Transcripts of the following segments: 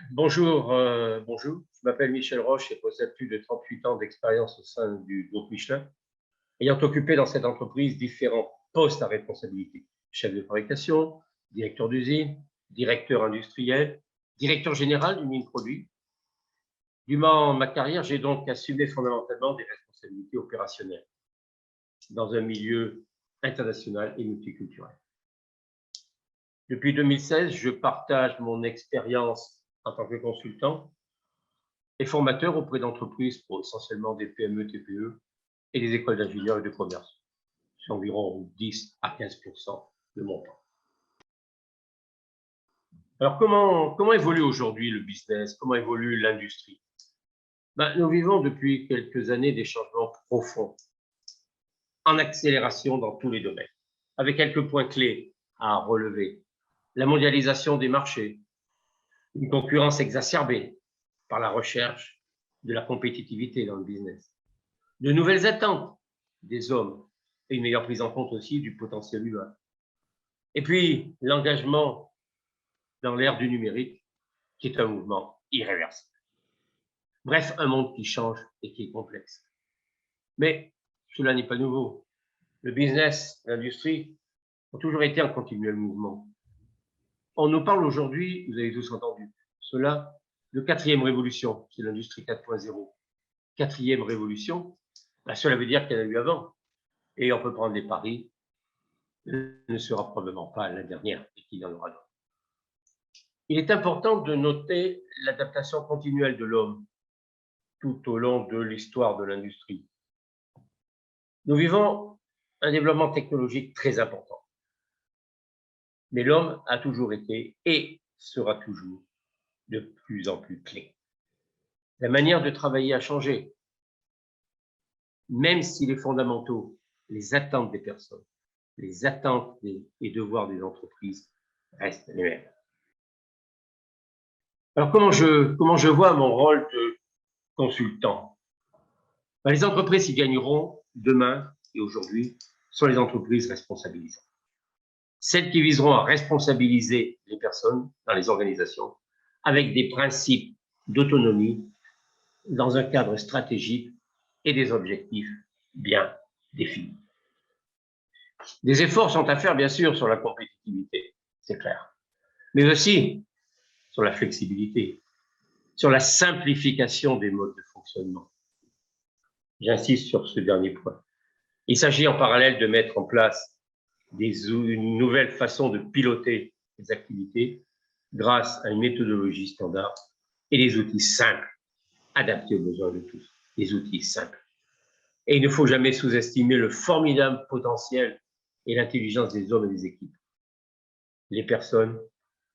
Bonjour. Je m'appelle Michel Roche et possède plus de 38 ans d'expérience au sein du groupe Michelin, ayant occupé dans cette entreprise différents postes à responsabilité. Chef de fabrication, directeur d'usine, directeur industriel, directeur général d'une ligne produit. Durant ma carrière, j'ai donc assumé fondamentalement des responsabilités opérationnelles dans un milieu international et multiculturel. Depuis 2016, je partage mon expérience en tant que consultant et formateur auprès d'entreprises pour essentiellement des PME, TPE et des écoles d'ingénieurs et de commerce. C'est environ 10 à 15% de mon temps. Alors, comment évolue aujourd'hui le business? Comment évolue l'industrie? Nous vivons depuis quelques années des changements profonds, en accélération dans tous les domaines, avec quelques points clés à relever. La mondialisation des marchés, une concurrence exacerbée par la recherche de la compétitivité dans le business, de nouvelles attentes des hommes et une meilleure prise en compte aussi du potentiel humain. Et puis, l'engagement dans l'ère du numérique, qui est un mouvement irréversible. Bref, un monde qui change et qui est complexe. Mais cela n'est pas nouveau. Le business, l'industrie ont toujours été en continuel mouvement. On nous parle aujourd'hui, vous avez tous entendu cela, de quatrième révolution, c'est l'industrie 4.0. Quatrième révolution, cela veut dire qu'il y en a eu avant. Et on peut prendre les paris, ne sera probablement pas la dernière et qu'il y en aura d'autres. Il est important de noter l'adaptation continuelle de l'homme tout au long de l'histoire de l'industrie. Nous vivons un développement technologique très important. Mais l'homme a toujours été et sera toujours de plus en plus clé. La manière de travailler a changé, même si les fondamentaux, les attentes des personnes, les attentes et devoirs des entreprises restent les mêmes. Alors, comment je vois mon rôle de consultant? Les entreprises qui gagneront demain et aujourd'hui sont les entreprises responsabilisantes. Celles qui viseront à responsabiliser les personnes dans les organisations avec des principes d'autonomie dans un cadre stratégique et des objectifs bien définis. Des efforts sont à faire, bien sûr, sur la compétitivité, c'est clair, mais aussi sur la flexibilité, sur la simplification des modes de fonctionnement. J'insiste sur ce dernier point. Il s'agit en parallèle de mettre en place une nouvelle façon de piloter les activités grâce à une méthodologie standard et des outils simples, adaptés aux besoins de tous, des outils simples. Et il ne faut jamais sous-estimer le formidable potentiel et l'intelligence des hommes et des équipes. Les personnes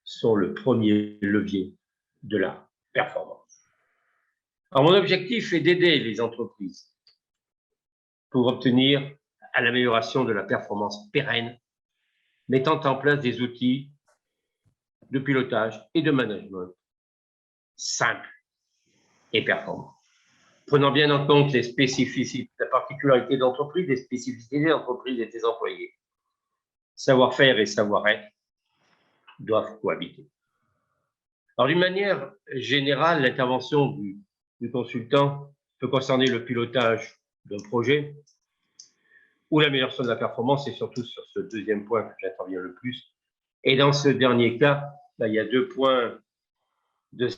sont le premier levier de la performance. Alors, mon objectif est d'aider les entreprises pour obtenir à l'amélioration de la performance pérenne, mettant en place des outils de pilotage et de management simples et performants. Prenant bien en compte les spécificités, la particularité d'entreprise, les spécificités d'entreprise et des employés. Savoir-faire et savoir-être doivent cohabiter. Alors, d'une manière générale, l'intervention du consultant peut concerner le pilotage d'un projet ou l'amélioration de la performance, et surtout sur ce deuxième point que j'interviens le plus. Et dans ce dernier cas, il y a deux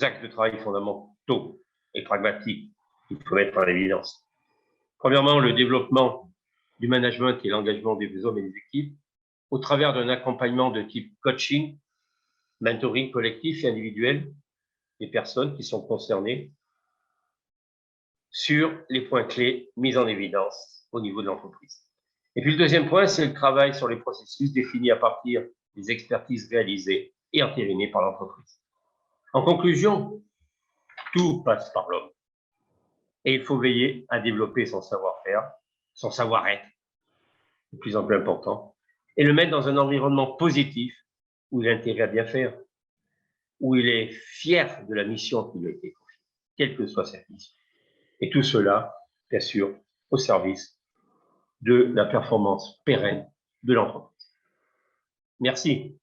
axes de travail fondamentaux et pragmatiques qu'il faut mettre en évidence. Premièrement, le développement du management et l'engagement des hommes et des équipes au travers d'un accompagnement de type coaching, mentoring collectif et individuel des personnes qui sont concernées sur les points clés mis en évidence au niveau de l'entreprise. Et puis le deuxième point, c'est le travail sur les processus définis à partir des expertises réalisées et entérinées par l'entreprise. En conclusion, tout passe par l'homme. Et il faut veiller à développer son savoir-faire, son savoir-être, de plus en plus important, et le mettre dans un environnement positif où il a intérêt à bien faire, où il est fier de la mission qui lui a été confiée, quelle que soit cette mission. Et tout cela, bien sûr, au service de la performance pérenne de l'entreprise. Merci.